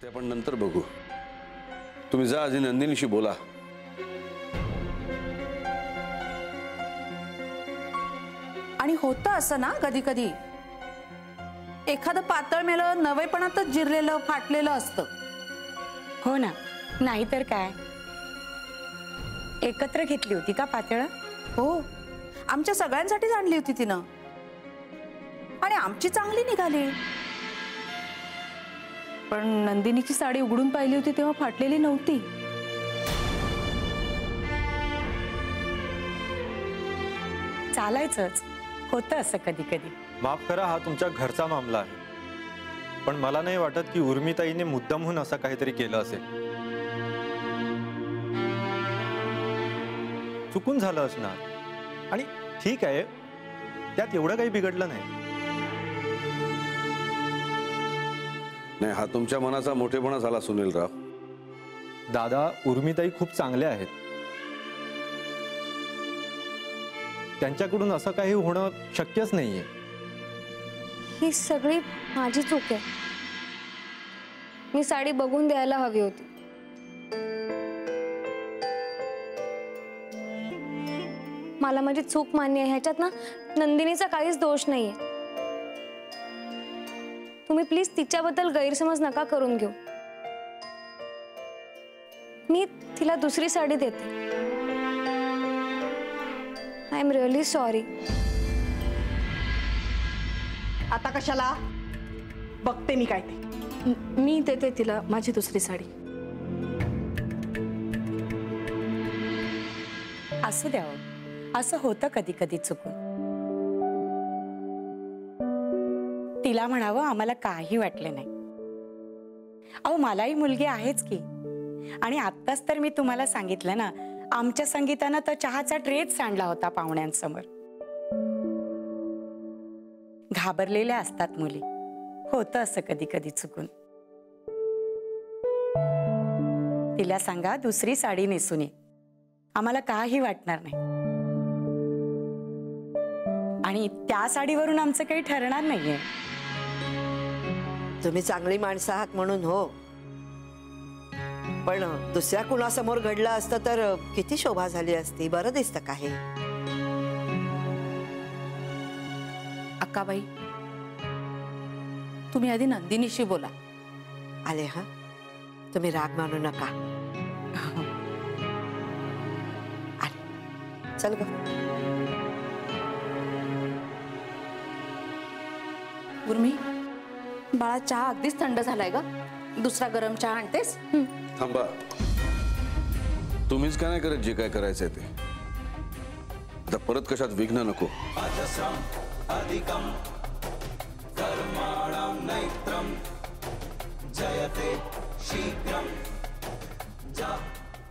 ते आपण नंतर बघू. तुम्ही जा आधी नंदिनीशी बोला. आणि होतं असं ना कधी कधी एखादं पातळ मेलं नवेपणातच जिरलेलं फाटलेलं असतं. हो ना, नाहीतर काय. एकत्र घेतली होती का पातळ? हो, आमच्या सगळ्यांसाठीच आणली होती तिनं आणि आमची चांगली निघाली. पण नंदिनीची साडी उघडून पाहिली होती तेव्हा फाटलेली नव्हती. चालायचंच, होतं असं कधी कधी. माफ करा, हा तुमच्या घरचा मामला आहे. पण मला नाही वाटत की उर्मिताईने मुद्दामहून असं काहीतरी केलं असेल. चुकून झालं असणार आणि ठीक आहे, त्यात एवढं काही बिघडलं नाही. नाही, हा तुमच्या मनाचा मोठेपणा झाला सुनीलराव. दादा, उर्मिताई खूप चांगल्या आहेत. त्यांच्याकडून असं काही होणं शक्यच नाहीये. ही सगळी माझी चूक आहे. मी साडी बघून द्यायला हवी होती. मला माझी चूक मान्य आहे. ह्याच्यात ना नंदिनीचा काहीच दोष नाहीये. तुम्ही प्लीज तिच्याबद्दल गैरसमज नका करून घेऊ. मी तिला दुसरी साडी देते. I am really sorry. आता कशाला? बघते मी काय ते. मी देते तिला माझी दुसरी साडी. असू द्यावं, असं होतं कधी कधी चुकून. तिला म्हणावं आम्हाला काही वाटलं नाही. अहो, मलाही मुलगी आहेच की. आणि आत्ताच तर मी तुम्हाला सांगितलं ना, आमच्या संगीतानं तर चहाचा ट्रेच सांडला होता पाहुण्यांसमोर. घाबरलेल्या असतात मुली. होतं असं कधी कधी चुकून. तिला सांगा दुसरी साडी नेसून ये, आम्हाला काही वाटणार नाही. आणि त्या साडीवरून आमचं काही ठरणार नाहीये. तुम्ही चांगली माणसं आहात म्हणून हो, पण दुसऱ्या कुणासमोर घडलं असतं तर किती शोभा झाली असती. बरं दिसतं का हे? अक्काबाई, तुम्ही आधी नंदिनीशी बोला. आले हा, तुम्ही राग मानू नका. आले, चल ग. उर्मी, बाळा चहा अगदीच थंड झालाय ग. दुसरा गरम चहा आणतेस? थांबा, तुम्हीच का नाही करत जे काय करायचंय ते. आता परत कशात विघ्न नको.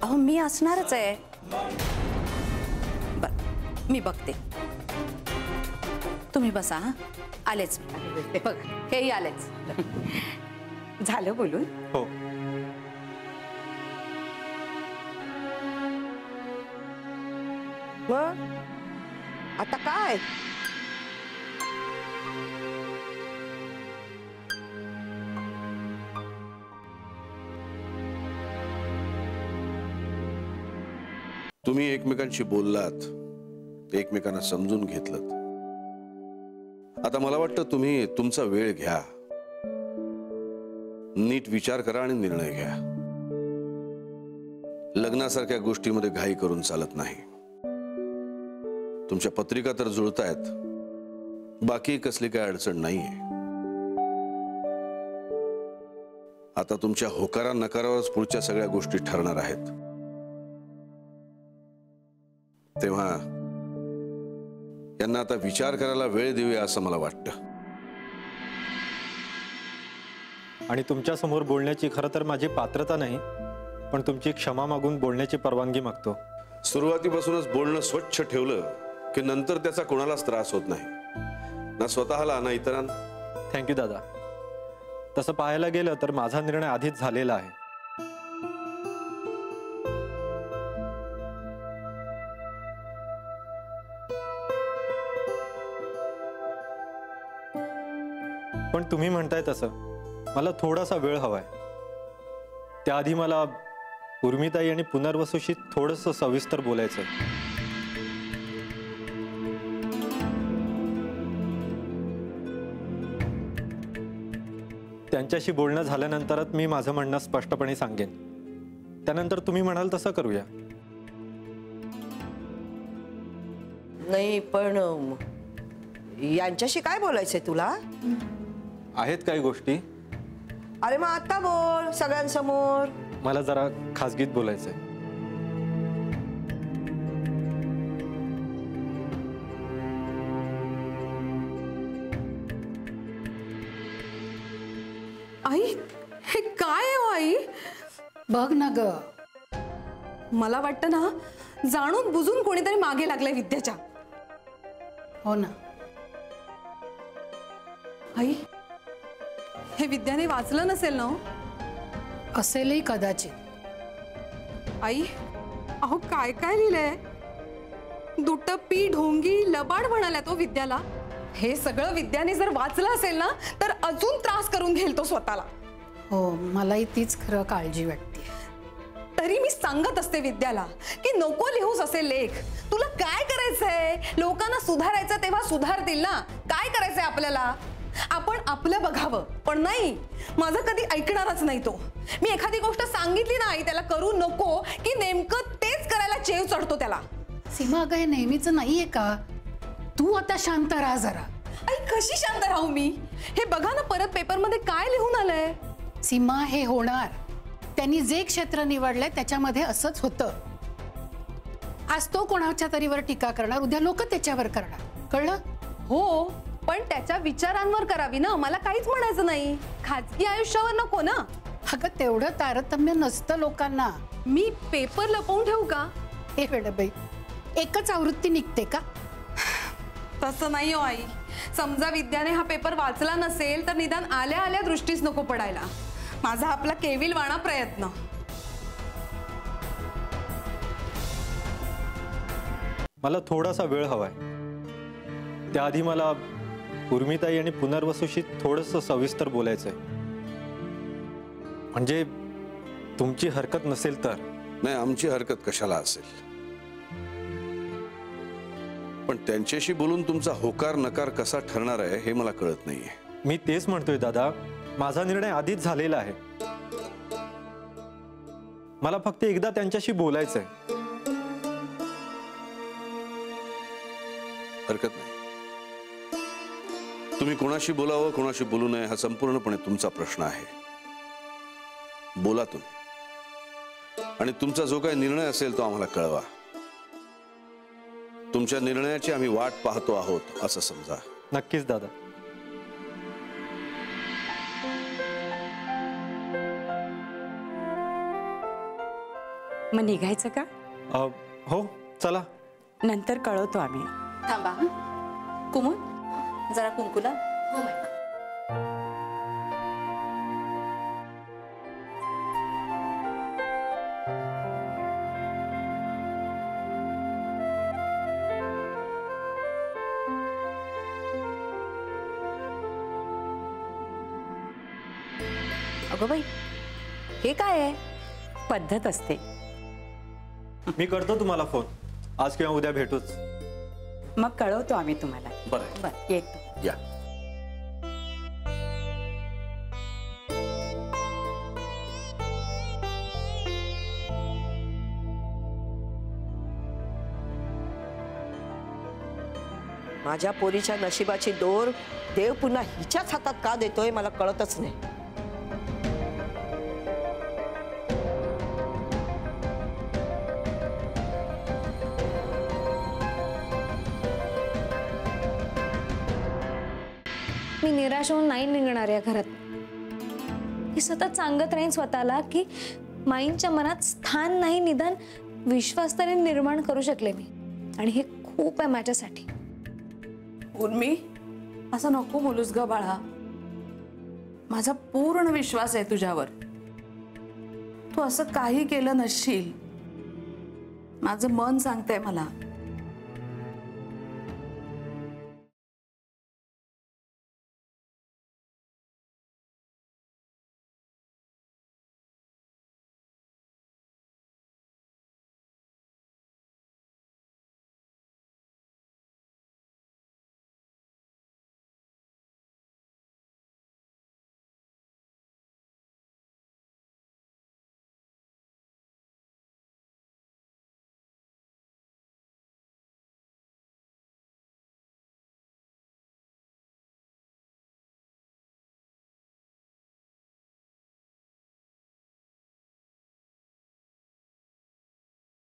अहो, मी असणारच आहे. बर, मी बघते. तुम्ही बसा. हा, आलेच. बघ, हेही आलेच. झालं बोलून? हो. मग आता काय? तुम्ही एकमेकांशी बोललात, एकमेकांना समजून घेतलं. आता मला वाटतं तुम्ही तुमचा वेळ घ्या, नीट विचार करा आणि निर्णय घ्या. लग्नासारख्या गोष्टीमध्ये घाई करून चालत नाही. तुमच्या पत्रिका तर जुळतायत, बाकी कसली काय अडचण नाहीये. आता तुमच्या होकारा नकारावरच पुढच्या सगळ्या गोष्टी ठरणार आहेत. तेव्हा यांना आता विचार करायला वेळ देऊया असं मला वाटतं. आणि तुमच्या समोर बोलण्याची खरं तर माझी पात्रता नाही, पण तुमची क्षमा मागून बोलण्याची परवानगी मागतो. सुरुवातीपासूनच बोलणं स्वच्छ ठेवलं की नंतर त्याचा कोणालाच त्रास होत नाही, ना स्वतःला ना इतरांना. थँक्यू दादा. तसं पाहायला गेलं तर माझा निर्णय आधीच झालेला आहे. पण तुम्ही म्हणताय तसं मला थोडासा वेळ हवाय. त्याआधी मला उर्मिताई आणि पुनर्वसूशी थोडंसं सविस्तर बोलायचं आहे. त्यांच्याशी बोलणं झाल्यानंतरच मी माझं म्हणणं स्पष्टपणे सांगेन. त्यानंतर तुम्ही म्हणाल तसं करूया. नाही पण यांच्याशी काय बोलायचंय तुला? आहेत काही गोष्टी. अरे मग आता बोल सगळ्यांसमोर. मला जरा खाजगीत बोलायचंय. आई हे काय आहे हो आई? बघ ना ग, मला वाटतं ना जाणून बुजून कोणीतरी मागे लागलंय विद्याच्या. हो ना. आई हे विद्याने वाचलं नसेल ना हो? असेलही कदाचित. आई अहो काय काय लिहिलंय? दुटप्पी ढोंगी लबाड म्हणाल्या तो विद्याला. हे सगळं विद्याने जर वाचलं असेल ना तर अजून त्रास करून घेईल तो स्वतःला. हो, मलाही तीच खरं काळजी वाटते. तरी मी सांगत असते विद्याला की नको लिहूस असे लेख. तुला काय करायचंय? लोकांना सुधारायचं तेव्हा सुधारतील ना. काय करायचंय आपल्याला? आपण आपलं बघावं. पण नाही, माझं कधी ऐकणारच नाही तो. मी एखादी गोष्ट सांगितली ना आई त्याला करू नको की नेमकं तेच करायला चेव चढतो त्याला. सीमा, अगं हे नेहमीच नाहीये का? तू आता शांत राहा जरा. आई कशी शांत राहू मी? हे बघा ना परत पेपरमध्ये काय लिहून आलंय. सीमा, हे होणार. त्यांनी जे क्षेत्र निवडलंय त्याच्यामध्ये असंच होतं. आज तो कोणाच्या तरीवर टीका करणार, उद्या लोक त्याच्यावर करणार. कळलं? हो, पण त्याच्या विचारांवर करावी ना. मला काहीच म्हणायचं नाही. खाजगी आयुष्यावर नको ना. अगं तेवढं तारतम्य नसतं लोकांना. मी पेपर लपवून ठेवू का? हे वेडबाई, एकच आवृत्ती निघते का? तसं नाही हो आई. समजा विद्याने हा पेपर वाचला नसेल तर निदान आल्या आल्या दृष्टीच नको पडायला. माझा आपला केविलवाणा प्रयत्न. मला थोडासा वेळ हवाय. त्याआधी मला उर्मिताई आणि पुनर्वसूशी थोडंसं सविस्तर बोलायचंय. म्हणजे तुमची हरकत नसेल तर. नाही, आमची हरकत कशाला असेल. पण त्यांच्याशी बोलून तुमचा होकार नकार कसा ठरणार आहे हे मला कळत नाहीये. मी तेच म्हणतोय दादा, माझा निर्णय आधीच झालेला आहे. मला फक्त एकदा त्यांच्याशी बोलायचंय. हरकत नाही. तुम्ही कोणाशी बोलावं कोणाशी बोलू नये हा संपूर्णपणे तुमचा प्रश्न आहे. बोला तुम्ही, आणि तुमचा जो काही निर्णय असेल तो आम्हाला कळवा. तुमच्या निर्णयाची आम्ही वाट पाहतो आहोत असं समजा. नक्कीच दादा. मग निघायचं का? हो चला. नंतर कळवतो आम्ही. थांबा. कुमुद जरा कुंकुला. अगं बाई, हे काय आहे? पद्धत असते. मी करतो तुम्हाला फोन. आज किंवा उद्या भेटूच. मग कळवतो आम्ही तुम्हाला. बरं, बरं, येतो. या. माझ्या पोरीच्या नशिबाची दोर देव पुन्हा हिच्याच हातात का देतोय मला कळतच नाही. मी निराश होऊन नाही निघणार या घरात. मी सतत सांगत राहीन स्वतःला की माईंच्या मनात स्थान नाही, निदान विश्वास तरी निर्माण करू शकले मी. आणि हे खूप आहे माझ्यासाठी. उर्मी, असं नको बोलूस ग बाळा. माझा पूर्ण विश्वास आहे तुझ्यावर. तू असं काही केलं नसशील. माझं मन सांगतंय मला.